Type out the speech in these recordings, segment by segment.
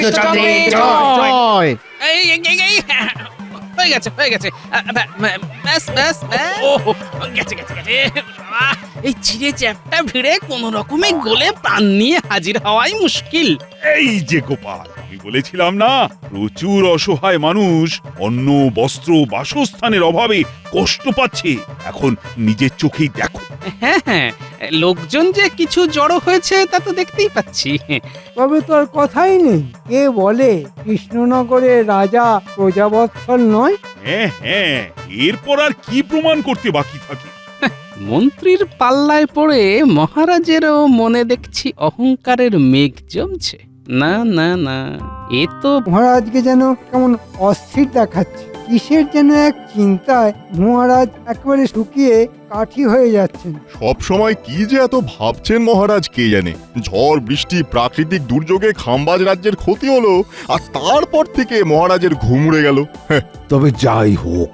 কৃষ্ণচন্দ্রের জয়। এই এই, এই, এই, হয়ে গেছে হয়ে গেছে ব্যাস ব্যাস ব্যাস গেছে গেছে গেছে বাবা, এই চিড়ে চ্যাপটা ভিড়ে কোন রকমে গলে প্রাণ নিয়ে হাজির হওয়াই মুশকিল। এই যে গোপাল, আমি বলেছিলাম না, প্রচুর অসহায় মানুষ অন্ন বস্ত্র বাসস্থানের অভাবে কষ্ট পাচ্ছে। এখন নিজের চোখেই দেখো। হ্যাঁ হ্যাঁ, লোকজন যে কিছু জড়ো হয়েছে তা তো দেখতেই পাচ্ছি। তবে তো আর কথাই নেই, কে বলে কৃষ্ণনগরের রাজা প্রজাবৎসল নয়? হ্যাঁ হ্যাঁ, এরপর আর কি প্রমাণ করতে বাকি থাকে? মন্ত্রীর পাল্লায় পড়ে মহারাজেরও মনে দেখছি অহংকারের মেঘ জমছে। না না না, এ তো মহারাজকে যেন কেমন অস্থির দেখাচ্ছে। কিসের যেন এক চিন্তায় মহারাজ একেবারে শুকিয়ে কাঠি হয়ে যাচ্ছেন। সব সময় কি যে এত ভাবছেন মহারাজ কে জানে। ঝড় বৃষ্টি প্রাকৃতিক দুর্যোগে খাম্বাজ রাজ্যের ক্ষতি হলো, আর তারপর থেকে মহারাজের ঘুম উড়ে গেল। তবে যাই হোক,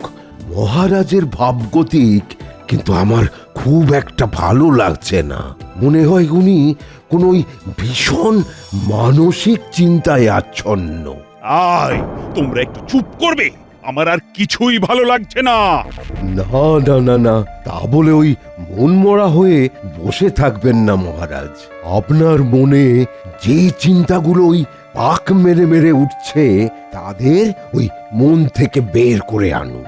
মহারাজের ভাবগতিক কিন্তু আমার খুব একটা ভালো লাগছে না। মনে হয় উনি কোনো ভীষণ মানসিক চিন্তায় আচ্ছন্ন। আয়, তোমরা একটু চুপ করবে, আমার আর কিছুই ভালো লাগছে না। না না না না, তা বলে ওই মনমরা হয়ে বসে থাকবেন না মহারাজ। আপনার মনে যে চিন্তাগুলো ওই পাক মেরে মেরে উঠছে, তাদের ওই মন থেকে বের করে আনুন।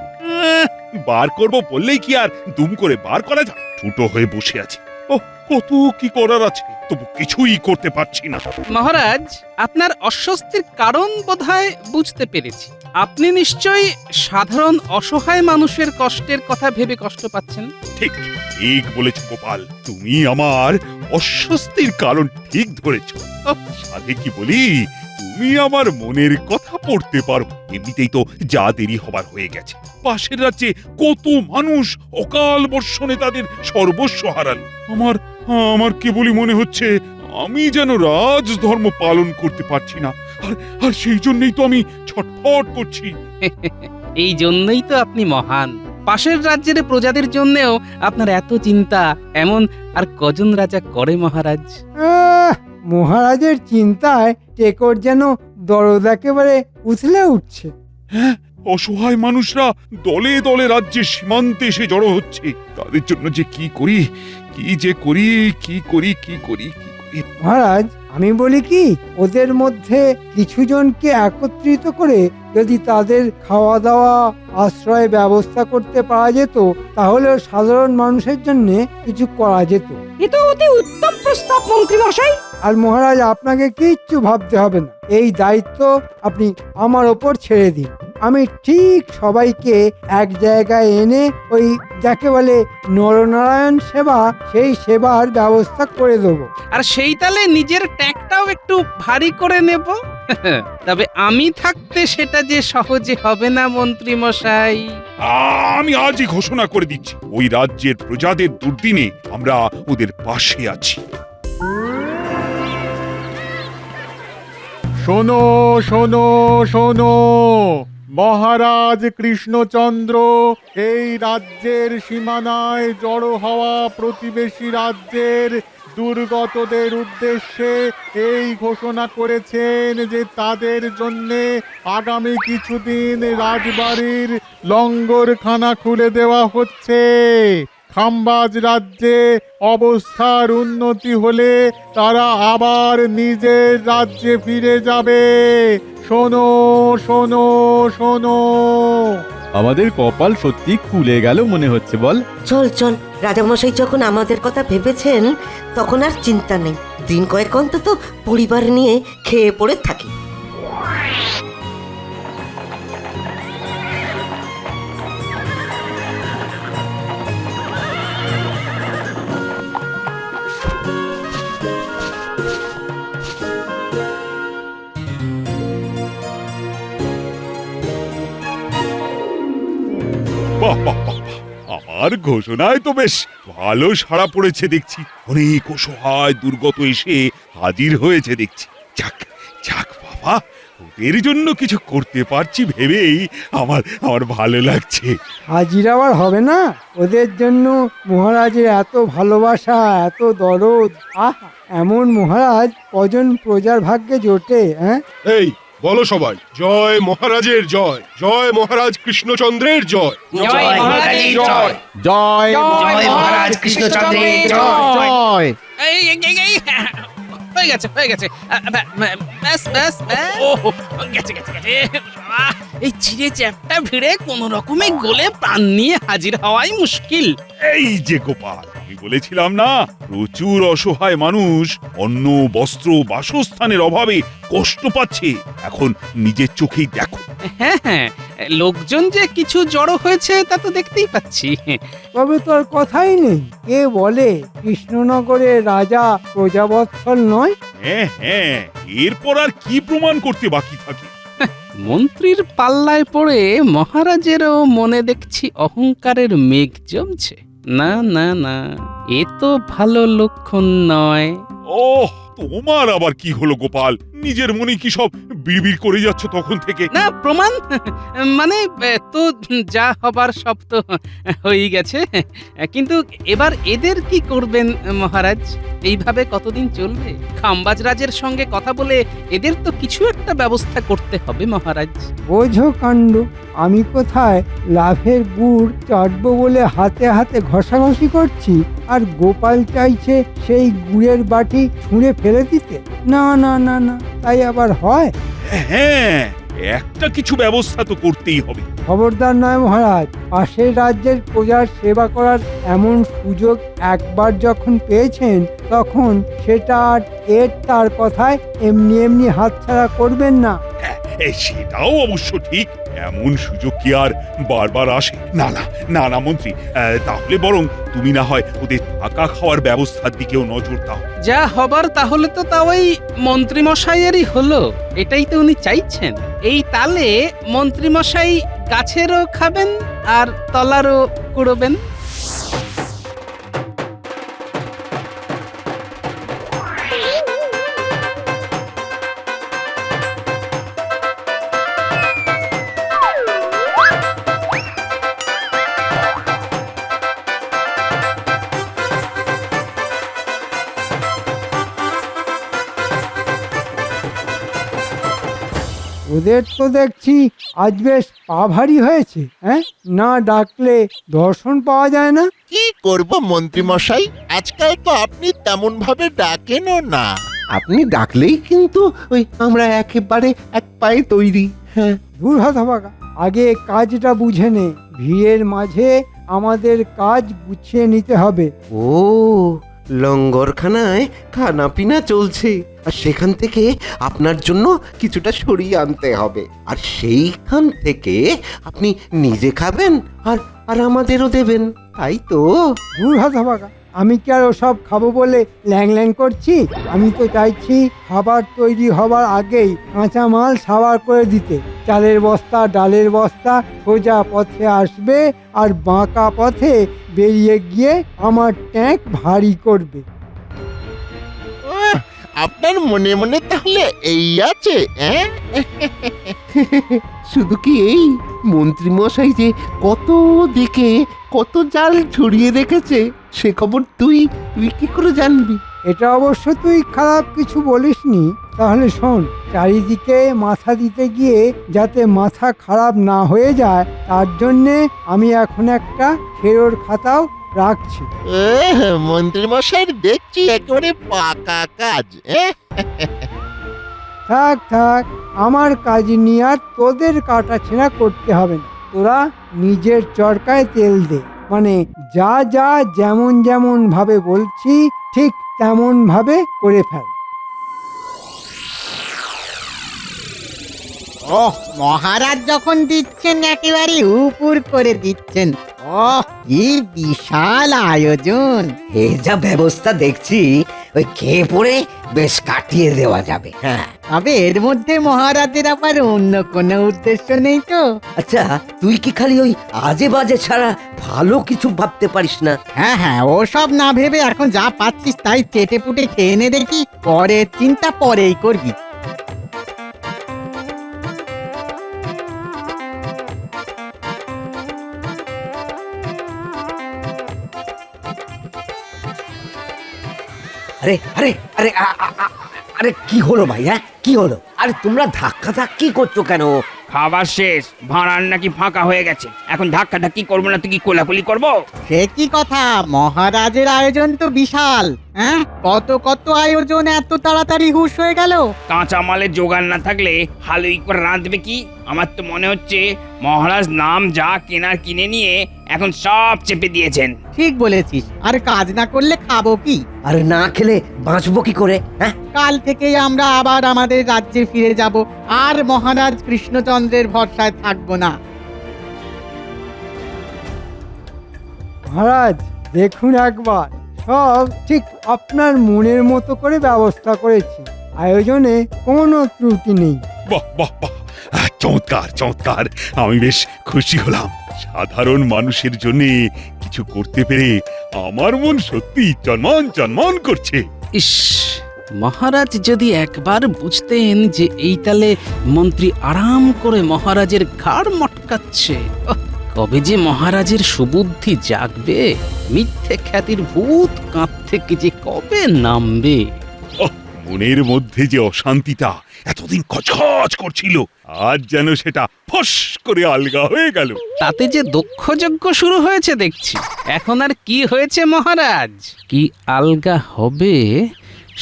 বার করব বললেই কি আর দুম করে বার করা যায়? ছোট হয়ে বসে আছি, ও কত কি করার আছে, তবু কিছুই করতে পারছি না। মহারাজ, আপনার অস্বস্তির কারণ বোধহয় বুঝতে পেরেছি। আপনি নিশ্চয়ই সাধারণ অসহায় মানুষের কষ্টের কথা ভেবে কষ্ট পাচ্ছেন। ঠিক ঠিক বলেছ গোপাল, তুমি আমার অস্বস্তির কারণ ঠিক ধরেছ। সাথে কি বলি, তুমি আমার মনের কথা পড়তে পারো। এমনিতেই তো যা দেরি হবার হয়ে গেছে। পাশের রাজ্যে কত মানুষ অকাল বর্ষণে তাদের সর্বস্ব হারাল। আমার কেবলই মনে হচ্ছে আমি যেন রাজধর্ম পালন করতে পারছি না, আর সেই জন্যই তো আমি ছটফট করছি। এই জন্যই তো আপনি মহান। পাশের রাজ্যের প্রজাদের জন্যেও আপনার এত চিন্তা। এমন আর কজন রাজা করে মহারাজ? মহারাজের চিন্তায় টেকর যেন দরদ একেবারে উছলে উঠছে। হ্যাঁ, অসহায় মানুষরা দলে দলে রাজ্যের সীমান্তে এসে জড়ো হচ্ছে। তাদের জন্য যে কি করি, কি করি। মহারাজ, আমি বলি কি, ওদের মধ্যে কিছু জনকে একত্রিত করে যদি তাদের খাওয়া দাওয়া আশ্রয় ব্যবস্থা করতে পারা যেত, তাহলে সাধারণ মানুষের জন্য কিছু করা যেত। এ তো অতি উত্তম প্রস্তাব মন্ত্রী মশাই। আর মহারাজ, আপনাকে কিচ্ছু ভাবতে হবে না। এই দায়িত্ব আপনি আমার ওপর ছেড়ে দিন। আমি ঠিক সবাইকে এক জায়গায় এনে ওই যাকে বলে নরনারায়ণ সেবা, সেই সেবার ব্যবস্থা করে দেবো। আর সেই তালে নিজের ট্যাগটাও একটু ভারী করে নেব। তবে আমি থাকতে সেটা যে সহজে হবে না মন্ত্রী মশাই। আমি আজই ঘোষণা করে দিচ্ছি, ওই রাজ্যের প্রজাদের দুর্দিনে আমরা ওদের পাশে আছি। শোনো শোনো শোনো, মহারাজ কৃষ্ণচন্দ্র এই রাজ্যের সীমানায় জড়ো হওয়া প্রতিবেশী রাজ্যের দুর্গতদের উদ্দেশ্যে এই ঘোষণা করেছেন যে তাদের জন্যে আগামী কিছুদিন রাজবাড়ির লঙ্গরখানা খুলে দেওয়া হচ্ছে। খাম্বাজ রাজ্যে অবস্থার উন্নতি হলে তারা আবার নিজের রাজ্যে ফিরে যাবে। শোনো শোনো শোনো। আমাদের কপাল সত্যি খুলে গেল মনে হচ্ছে, বল? চল চল, রাজামশাই যখন আমাদের কথা ভেবেছেন তখন আর চিন্তা নেই। দিন কয়েক অন্তত পরিবার নিয়ে খেয়ে পড়ে থাকি। আমার ঘোষণায় তো বেশ ভালো সাড়া পড়েছে দেখছি। অনেক অসহায় দুর্গত এসে হাজির হয়েছে দেখছি। যাক যাক বাবা, ওদের জন্য কিছু করতে পারছি ভেবেই আমার আমার ভালো লাগছে। হাজির আবার হবে না? ওদের জন্য মহারাজের এত ভালোবাসা, এত দরদ। আহ, এমন মহারাজ কজন প্রজার ভাগ্যে জোটে, হ্যাঁ? এই বলো সবাই, জয় মহারাজের জয়, জয় মহারাজ কৃষ্ণচন্দ্রের জয়। জয় মহারাজের জয়। জয় জয় মহারাজ কৃষ্ণচন্দ্রের জয়। জয়। এই হয়ে গেছে হয়ে গেছে ব্যাস ব্যাস ব্যাস গেছে গেছে গেছে বাবা, এই চিড়ে চ্যাপটা ভিড়ে কোন রকমে গলে প্রাণ নিয়ে হাজির হওয়াই মুশকিল। এই যে গোপাল, আমি বলেছিলাম না, প্রচুর অসহায় মানুষ অন্ন বস্ত্র বাসস্থানের অভাবে কষ্ট পাচ্ছে। এখন নিজের চোখেই দেখো। হ্যাঁ হ্যাঁ, লোকজন যে কিছু জড়ো হয়েছে তা তো দেখতেই পাচ্ছি। তবে তো আর কথাই নেই। কে বলে কৃষ্ণনগরের রাজা প্রজাবৎসল নয়? হ্যাঁ হ্যাঁ, এরপর আর কি প্রমাণ করতে বাকি থাকে? মন্ত্রীর পাল্লায় পড়ে মহারাজেরও মনে দেখছি অহংকারের মেঘ জমছে। না না না, এ তো ভালো লক্ষণ নয়। ওহ, তোমার আবার কি হলো গোপাল? নিজের মনে কি সব বিড়বিড় করে যাচ্ছ তখন থেকে? না প্রমাণ মানে তো যা হবার সব তো হয়ে গেছে, কিন্তু এবার এদের কি করবেন মহারাজ? এইভাবে কতদিন চলবে? খাম্বাজ রাজের সঙ্গে কথা বলে এদের তো কিছু একটা ব্যবস্থা করতে হবে মহারাজ। বোঝো কাণ্ড, আমি কোথায় লাভের গুড় চাটবো বলে হাতে হাতে ঘষাঘষি করছি, আর গোপাল চাইছে সেই গুড়ের বাটি ছুঁড়ে ফেলে দিতে। না না না না, তাই আবার হয়? হ্যাঁ, একটা কিছু ব্যবস্থা তো করতেই হবে। খবরদার নয় মহারাজ, পাশের রাজ্যের প্রজার সেবা করার এমন সুযোগ একবার যখন পেয়েছেন, তখন সেটা আর তার কথায় এমনি এমনি হাতছাড়া করবেন না। সেটাও অবশ্য ঠিক, এমন সুযোগ কি আর বারবার আসে? না না না না মন্ত্রী, তাহলে বরং তুমি না হয় ওদের থাকা খাওয়ার ব্যবস্থার দিকেও নজর দাও। যা হবার তাহলে তো তা ওই মন্ত্রীমশাইয়েরই হলো, এটাই তো উনি চাইছেন। এই তালে মন্ত্রীমশাই গাছেরও খাবেন আর তলারও কুড়োবেন। ওদের তো দেখছি আজ বেশ পা ভারী হয়েছে, হ্যাঁ? না ডাকলে দর্শন পাওয়া যায় না। কি করব মন্ত্রী মশাই, আজকাল তো আপনি তেমন ভাবে ডাকেনও না। আপনি ডাকলেই কিন্তু ওই আমরা একেবারে এক পায়ে তৈরি। হ্যাঁ, দূর হতভাগা, আগে কাজটা বুঝে নে। ভিড়ের মাঝে আমাদের কাজ গুছিয়ে নিতে হবে। ও লঙ্গরখানায় খানা পিনা চলছে, আর সেখান থেকে আপনার জন্য কিছুটা সরিয়ে আনতে হবে, আর সেইখান থেকে আপনি নিজে খাবেন আর আর আমাদেরও দেবেন, তাই তো? দূর হতভাগা, আমি কি আর ওসব খাবো বলে ল্যাং ল্যাং করছি? আমি তো চাইছি খাবার তৈরি হবার আগেই কাঁচা মাল সাবার করে দিতে। চালের বস্তা ডালের বস্তা সোজা পথে আসবে, আর বাঁকা পথে বেরিয়ে গিয়ে আমার ট্যাঙ্ক ভারী করবে। আপনার মনে মনে তাহলে এই আছে, হ্যাঁ? শুধু কি এই, মন্ত্রী মশাই যে কত দিকে কত জাল ছড়িয়ে রেখেছে সে খবর তুই কি করে জানবি? এটা অবশ্য তুই খারাপ কিছু বলিসনি। তাহলে শোন, চারিদিকে মাথা দিতে গিয়ে যাতে মাথা খারাপ না হয়ে যায়, তার জন্যে আমি এখন একটা খেরোর খাতাও রাখছি। মন্ত্রী মশাই দেখছি একেবারে পাকা কাজ। থাক থাক, আমার কাজ নিয়ে আর তোদের কাটাছেঁড়া করতে হবে না। তোরা নিজের চরকায় তেল দে, মানে যা যা যেমন যেমন ভাবে বলছি ঠিক তেমন ভাবে করে ফেল। ওহ, মহারাজ যখন দিচ্ছেন একেবারে উপর করে দিচ্ছেন। ওহ, কি বিশাল আয়োজন! এই যা ব্যবস্থা দেখছি, ওই খেয়ে পড়ে বেশ কাটিয়ে দেওয়া যাবে। হ্যাঁ, তবে এর মধ্যে মহারাজের আবার অন্য কোনো উদ্দেশ্য নেই তো? আচ্ছা তুই কি খালি ওই আজে বাজে ছাড়া ভালো কিছু ভাবতে পারিস না? হ্যাঁ হ্যাঁ, ওসব না ভেবে এখন যা পাচ্ছিস তাই চেটে পুটে খেয়ে নে দেখি, পরের চিন্তা পরেই করবি। আরে আরে আরে আরে কি হলো ভাই? হ্যাঁ কি হলো? আরে তোমরা ধাক্কা ধাক্কি করছো কেন? খাবার শেষ, ভাঁড়ার নাকি ফাঁকা হয়ে গেছে। এখন ধাক্কা ধাক্কি করবো না, তুই কি কোলাকুলি করবো? সে কি কথা, মহারাজের আয়োজন তো বিশাল। হ্যাঁ, কত কত আয়োজন এত তাড়াতাড়ি হুঁশ হয়ে গেল। কাঁচা মালের জোগাড় না থাকলে হালুই করে রাঁধবে কি? আমার তো মনে হচ্ছে মহারাজ নাম যা কেনার কিনে নিয়ে এখন সব চেপে দিয়েছেন। ঠিক বলেছিস, আর কাজ না করলে খাবো কি? আরে না খেলে বাঁচবো কি করে? হ্যাঁ কাল থেকেই আমরা আবার আমাদের রাজ্যে ফিরে যাব, আর মহারাজ কৃষ্ণচন্দ্রের ভরসায় থাকবো না। মহারাজ দেখুন একবার, সব ঠিক আপনার মনের মতো করে ব্যবস্থা করেছি, আয়োজনে কোনো ত্রুটি নেই। বাহ বাহ বাহ, চমৎকার চমৎকার। আমি বেশ খুশি হলাম। সাধারণ মানুষের জন্য কিছু করতে পেরে আমার মন সত্যি চনমন চনমন করছে। ইস, মহারাজ যদি একবার বুঝতেন যে এই তালে মন্ত্রী আরাম করে মহারাজের ঘাড় মটকাচ্ছে। ওহ, কবে যে মহারাজের সুবুদ্ধি জাগবে, মিথ্যে খ্যাতির ভূত কাঁধ থেকে যে কবে নামবে। মনের মধ্যে যে অশান্তিটা এতদিন খচখচ করছিল, আজ যেন সেটা ফস করে আলগা হয়ে গেল। তাতে যে দক্ষযজ্ঞ শুরু হয়েছে দেখছি। এখন আর কি হয়েছে মহারাজ, কি আলগা হবে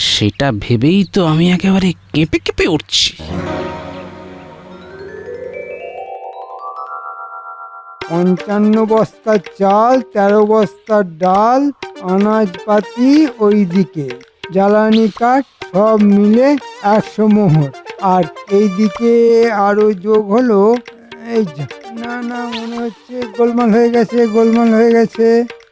সেটা ভেবেই তো আমি একেবারে কেঁপে কেঁপে উঠছি। 55 বস্তা চাল, 13 বস্তা ডাল, আনাজপাতি ওইদিকে, জ্বালানি কাঠ সব মিলে 100 মোহর। আর এইদিকে আরো যোগ হলো, এই যা, না না মনে হচ্ছে গোলমাল হয়ে গেছে, গোলমাল হয়ে গেছে।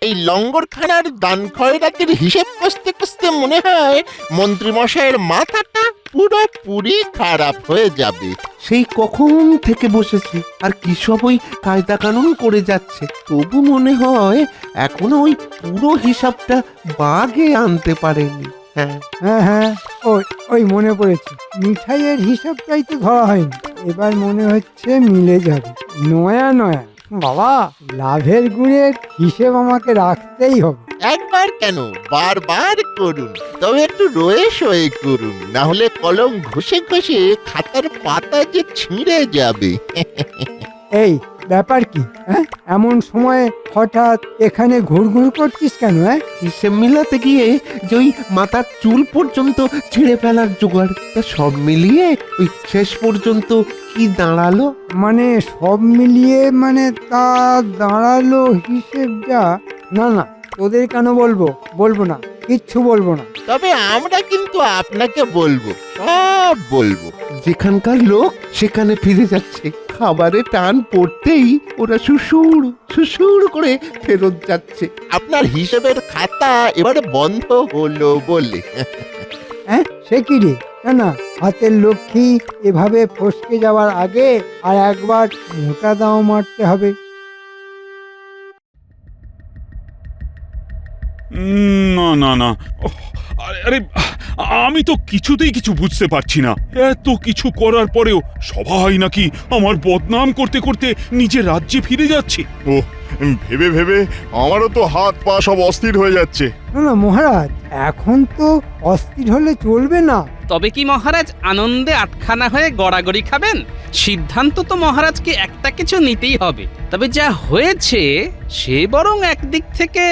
এই লঙ্গরখানার দান খয়রাতির হিসেব কষতে কষতে মনে হয় মন্ত্রীমশাইয়ের মাথাটা পুরোপুরি খারাপ হয়ে যাবে। সেই কখন থেকে বসেছি আর কি সব ওই কায়দা কানুন করে যাচ্ছে, তবু মনে হয় এখনো ওই পুরো হিসাবটা বাগে আনতে পারেনি। হ্যাঁ হ্যাঁ হ্যাঁ, ওই ওই মনে পড়েছে, মিঠাইয়ের হিসাবটাই তো ধরা হয়নি। এবার মনে হচ্ছে মিলে যাবে। নয়া নয়া বাবা, লাভের গুণের হিসেব আমাকে রাখতেই হবে। একবার কেন, বারবার করুন, তবে একটু রয়ে সয়ে করুন, না হলে কলম ঘষে ঘষে খাতার পাতা যে ছিঁড়ে যাবে। এই ব্যাপার কি? হ্যাঁ, এমন সময় হঠাৎ এখানে ঘুরঘুর করছিস কেন? হ্যাঁ, হিসেব মিলাতে গিয়ে যে ওই মাথার চুল পর্যন্ত ছিঁড়ে ফেলার জোগাড়, তা সব মিলিয়ে ওই শেষ পর্যন্ত কি দাঁড়ালো? মানে সব মিলিয়ে মানে তা দাঁড়ালো হিসেব যা। না না, তোদের কেন বলবো? বলবো না, কিচ্ছু বলবো না। তবে আমরা কিন্তু আপনাকে বলবো, সব বলবো। যেখানকার লোক সেখানে ফিরে যাচ্ছে, খাবারে টান পড়তেই ওরা সুসুর সুসুর করে ফেরত যাচ্ছে। আপনার হিসেবের খাতা এবারে বন্ধ হলো বলে। হ্যাঁ, সে কি রে? না না, হাতের লক্ষ্মী এভাবে ফসকে যাওয়ার আগে আর একবার মোটা দাও মারতে হবে। না না না, ওহ, আরে আরে, আমি তো কিছুতেই কিছু বুঝতে পারছি না। এত কিছু করার পরেও সবাই নাকি আমার বদনাম করতে করতে নিজের রাজ্যে ফিরে যাচ্ছে। ও, ভেবে ভেবে আমারও তো হাত পা সব অস্থির হয়ে যাচ্ছে। না না মহারাজ, এখন তো অস্থির হলে চলবে না। তবে কি মহারাজ আনন্দে আটখানা হয়ে গড়াগড়ি খাবেন? সিদ্ধান্ত তো মহারাজকে একটা কিছু নিতেই হবে। তবে যা হয়েছে সে বরং একদিক থেকে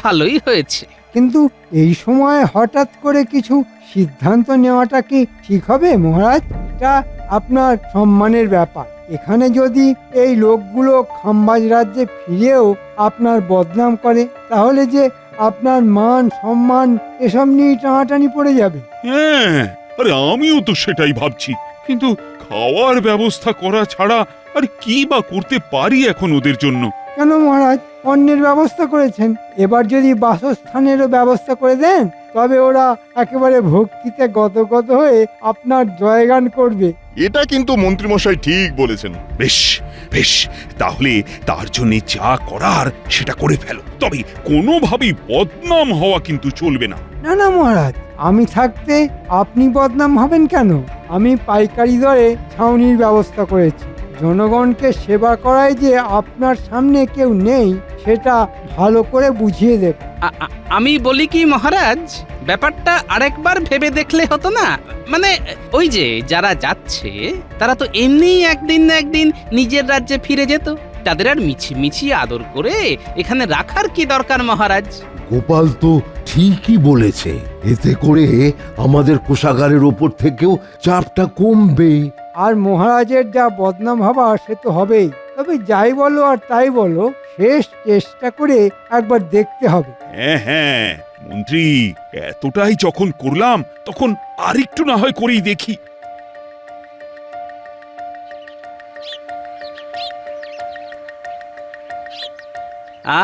ভালোই হয়েছে। কিন্তু এই সময় হঠাৎ করে কিছু সিদ্ধান্ত নেওয়াটা কি ঠিক হবে মহারাজ? এটা আপনার সম্মানের ব্যাপার। এখানে যদি এই লোকগুলো খাম্বাজ রাজ্যে ফিরেও আপনার বদনাম করে, তাহলে যে আপনার মান সম্মান এসব নিয়ে টানাটানি পড়ে যাবে। হ্যাঁ, আরে আমিও তো সেটাই ভাবছি, কিন্তু খাওয়ার ব্যবস্থা করা ছাড়া আর কি বা করতে পারি এখন ওদের জন্য? কেন মহারাজ, অন্যের ব্যবস্থা করেছেন, এবার যদি বাসস্থানেরও ব্যবস্থা করে দেন, তবে ওরা একেবারে ভক্তিতে গদগদ হয়ে আপনার জয়গান করবে। এটা কিন্তু মন্ত্রীমশাই ঠিক বলেছেন। বেশ বেশ, তাহলে তার জন্য যা করার সেটা করে ফেলো, তবে কোনোভাবেই বদনাম হওয়া কিন্তু চলবে না। না না মহারাজ, আমি থাকতে আপনি বদনাম হবেন কেন? আমি পাইকারি দরে ছাউনির ব্যবস্থা করেছি, জনগণকে সেবা করায় যে আপনার সামনে কেউ নেই সেটা ভালো করে বুঝিয়ে দেব। আমি বলি কি মহারাজ, ব্যাপারটা আরেকবার ভেবে দেখলে হতো না? মানে ওই যে যারা যাচ্ছে তারা তো এমনিই একদিন না একদিন নিজের রাজ্যে ফিরে যেত, তাদের আর মিছি আদর করে এখানে রাখার কি দরকার মহারাজ? গোপাল তো ঠিকই বলেছে, এতে করে আমাদের কোষাগারের ওপর থেকেও চাপটা কমবে। আর মহারাজের যা বদনাম হবার সে তো হবেই। তবে যাই বলো আর তাই বলো, শেষ চেষ্টা করে একবার দেখতে হবে। হ্যাঁ হ্যাঁ মন্ত্রী, এতটাই যখন করলাম তখন আরেকটু না হয় করেই দেখি।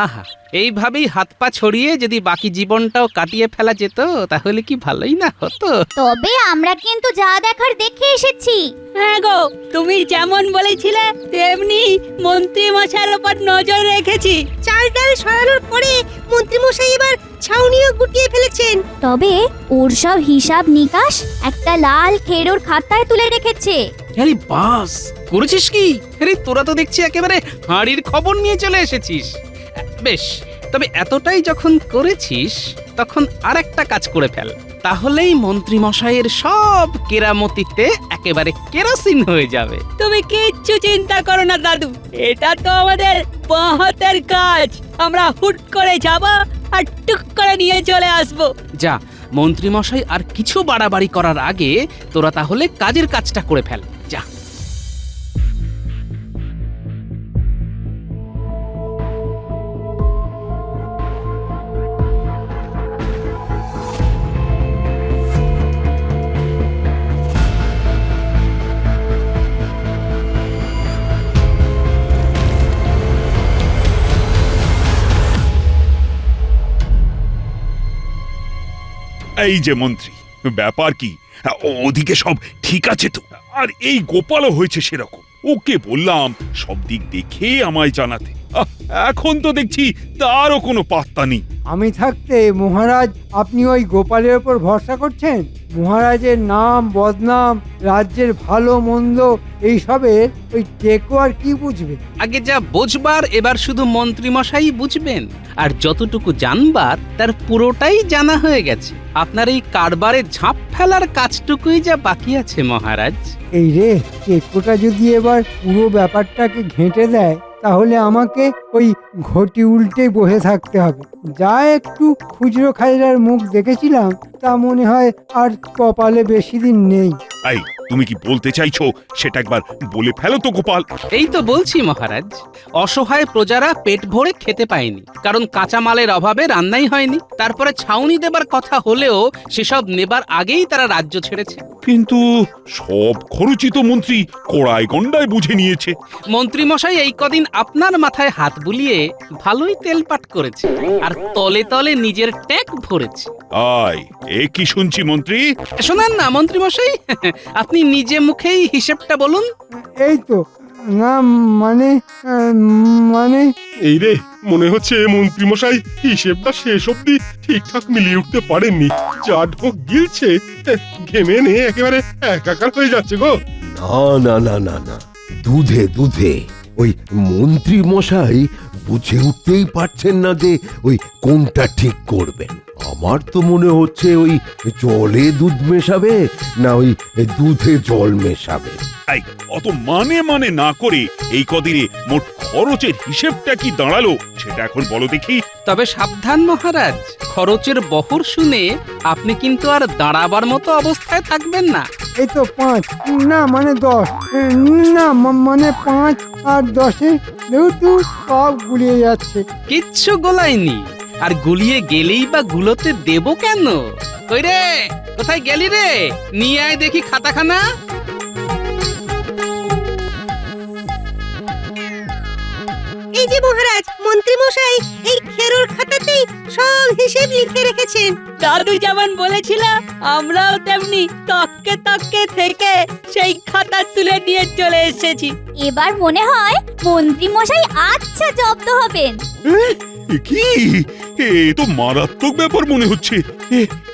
আহা, এইভাবেই হাত পা ছড়িয়ে যদি বাকি জীবনটাও কাটিয়ে ফেলা যেত তাহলে কি ভালোই না হতো? তবে আমরা কিন্তু যা দেখার দেখে এসেছি। হ্যাঁ গো, তুমি যেমন বলেছিলে তেমনি মন্ত্রী মশাইয়ের উপর নজর রেখেছি। চাল ডাল সরানোর পরে মন্ত্রী মশাই এবার ছাউনিও গুটিয়ে ফেলেছেন। তবে ওর সব হিসাব নিকাশ একটা লাল খেরোর খাতায় তুলে রেখেছে। আরে বাস, করেছিস কি? আরে তোরা তো দেখছি একেবারে হাঁড়ির খবর নিয়ে চলে এসেছিস। বেশ, তবে এতটাই যখন করেছিস তখন আরেকটা কাজ করে ফেল, তাহলেই মন্ত্রী মশাইয়ের সব কেরামতিতে একেবারে কেরোসিন হয়ে যাবে। তুমি কিচ্ছু চিন্তা করো না দাদু, এটা তো আমাদের বাঁ হাতের কাজ। আমরা হুট করে যাব আর টুক করে নিয়ে চলে আসবো। যা, মন্ত্রী মশাই আর কিছু বাড়াবাড়ি করার আগে তোরা তাহলে কাজের কাজটা করে ফেল, যা। এই যে মন্ত্রী, ব্যাপার কি? ওদিকে সব ঠিক আছে তো? আর এই গোপালও হয়েছে সেরকম। ওকে বললাম সব দিক দেখে আমায় জানাতে, এখন তো দেখছি তারও কোনো পাত্তা নেই। আমি থাকতে মহারাজ আপনি ওই গোপালের উপর ভরসা করছেন? মহারাজের নাম বদনাম, রাজ্যের ভালো মন্দ এইসবের ওই টেকো আর কি বুঝবে? আগে যা বুঝবার এবার শুধু মন্ত্রী মশাই বুঝবেন, আর যতটুকু জানবার তার পুরোটাই জানা হয়ে গেছে। আপনার এই কারবারে ঝাঁপ ফেলার কাজটুকুই যা বাকি আছে মহারাজ। এই রে, টেকোটা যদি এবার পুরো ব্যাপারটাকে ঘেঁটে দেয় তাহলে আমাকে ওই ঘটি উল্টে বসে থাকতে হবে। যা একটু খুচরো খাজরার মুখ দেখেছিলাম তা মনে হয় আর কপালে বেশি দিন নেই। এই, তুমি কি বলতে চাইছো সেটা একবার বলে ফেলো তো গোপাল। এই তো বলছি মহারাজ, অসহায় প্রজারা পেট ভরে খেতে পায়নি, কারণ কাঁচামালের অভাবে রান্নাই হয়নি। তারপরে ছাউনি দেবার কথা হলেও সেসব নেবার আগেই তারা রাজ্য ছেড়েছে। কিন্তু সব খরচই তো মন্ত্রী কড়াই গন্ডায় বুঝে নিয়েছে। মন্ত্রী মশাই এই কদিন আপনার মাথায় হাত বুলিয়ে ভালোই তেলপাট করেছে, আর তলে তলে নিজের ট্যাগ ভরেছে। আয়, এ কি শুনছি মন্ত্রী? শোনান না মন্ত্রী মশাই, আপনি নিজে মুখেই হিসেবটা বলুন। এই তো না, মানে এই রে, মনে হচ্ছে মন্ত্রী মশাই হিসেবটা শেষ অব্দি ঠিকঠাক মিলিয়ে উঠতে পারেননি। যা ঢোক গিলছে, ঘেমে নে একেবারে একাকার হয়ে যাচ্ছে গো। না না না না না, দুধে দুধে ওই মন্ত্রী মশাই বুঝে উঠতেই পারছেন না যে ওই কোনটা ঠিক করবেন। আমার তো মনে হচ্ছে ওই জলে দুধ মেশাবে না ওই দুধে জল মেশাবে। এই, অত মানে না করে এই কদিনে মোট খরচের হিসেবটা কি দাঁড়ালো সেটা এখন বলো দেখি। তবে সাবধান মহারাজ, খরচের বহর শুনে আপনি কিন্তু আর দাঁড়াবার মতো অবস্থায় থাকবেন না। এই তো 5, না মানে 10, না মানে 5 আর 10-এ যেহেতু সব গুলিয়ে যাচ্ছে। কিচ্ছু গোলায়নি, আর গুলিয়ে গেলেই বা গুলোতে দেবো কেন? কই রে, কোথায় গেলি রে? নিয়ে আয় দেখি খাতাখানা। এই যে মহারাজ, মন্ত্রী মশাই এই খেরোর খাতাতেই সব হিসেব লিখে রেখেছেন। দাদু যেমন বলেছিল আমরাও তেমনি তককে তককে থেকে সেই খাতা তুলে নিয়ে চলে এসেছি। এবার মনে হয় মন্ত্রী মশাই আচ্ছা জব্দ হবেন। এ কি? এ তো মারাত্মক ব্যাপার মনে হচ্ছে।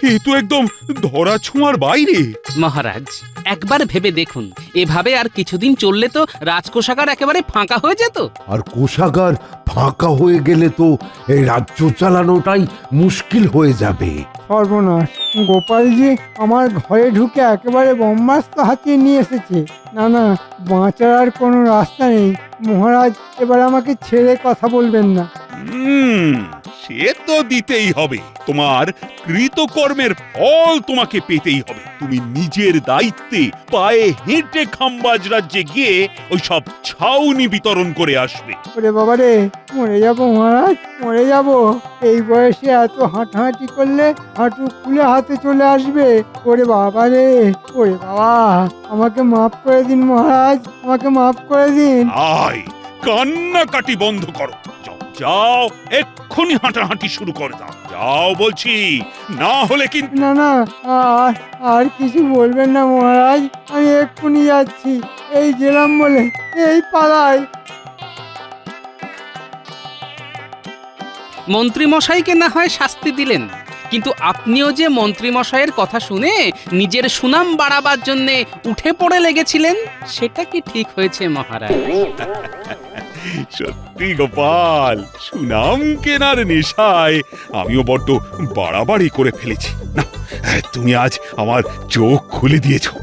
এ তো একদম ধরা ছোঁয়ার বাইরে। মহারাজ একবার ভেবে দেখুন, এভাবে আর কিছুদিন চললে তো রাজকোষাগার একেবারে ফাঁকা হয়ে যেত। আর কোষাগার ফাঁকা হয়ে গেলে তো এই রাজ্য চালানোটাই মুশকিল হয়ে যাবে। সর্বনাশ, গোপাল যে আমার ঘরে ঢুকে একেবারে ব্রহ্মাস্ত্র হাতিয়ে নিয়ে এসেছে। না না, বাঁচার আর কোনো রাস্তা নেই। মহারাজ এবার আমাকে ছেড়ে কথা বলবেন না। সে তো দিতেই হবে। তোমার কৃতকর্মের ফল তোমাকে পেতেই হবে। তুমি নিজের দায়িত্বে পায়ে হেঁটে খাম্বাজ রাজ্যে গিয়ে ওই সব ছাউনি বিতরণ করে আসবে। ওরে বাবা রে, মরে যাব মহারাজ, মরে যাব। এই বয়সে এত হাঁটাহাঁটি করলে হাঁটু খুলে হাতে চলে আসবে। ওরে বাবা রে, ওরে বাবা, আমাকে মাফ করে দিন মহারাজ, আমাকে মাফ করে দিন। আয়, কান্নাকাটি বন্ধ করো। যাও, এক্ষুনি হাঁটাহাঁটি শুরু করে দাও। যাও বলছি, না হলে কিন্তু। না না, আর কিছু বলবেন না মহারাজ, আমি এক্ষুনি যাচ্ছি। এই গেলাম বলে এই পালাই। মন্ত্রী মশাইকে না হয় শাস্তি দিলেন, কিন্তু আপনিও যে মন্ত্রী মশাইয়ের কথা শুনে নিজের সুনাম বাড়াবার জন্য উঠে পড়ে লেগেছিলেন, সেটা কি ঠিক হয়েছে মহারাজ? সত্যি গোপাল, সুনাম কেনার নেশায় আমিও বড্ড বাড়াবাড়ি করে ফেলেছি। না, তুমি আজ আমার চোখ খুলে দিয়েছো।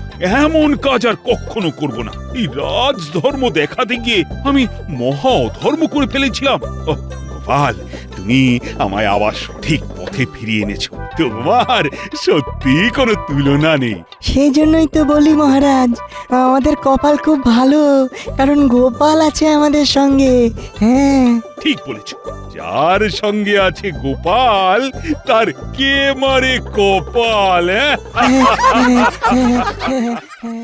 এমন কাজ আর কখনো করব না। এই রাজধর্ম দেখাতে গিয়ে আমি মহা অধর্ম করে ফেলেছিলাম। গোপাল, তুমি আমায় আবার সঠিক পথে ফিরিয়ে এনেছো। তোমার সত্যি কোনো তুলনা নেই। সেই জন্যই তো বলি মহারাজ, আমাদের কপাল খুব ভালো, কারণ গোপাল আছে আমাদের সঙ্গে। হ্যাঁ, ঠিক বলেছ। যার সঙ্গে আছে গোপাল, তার কে মারে কপাল। হ্যাঁ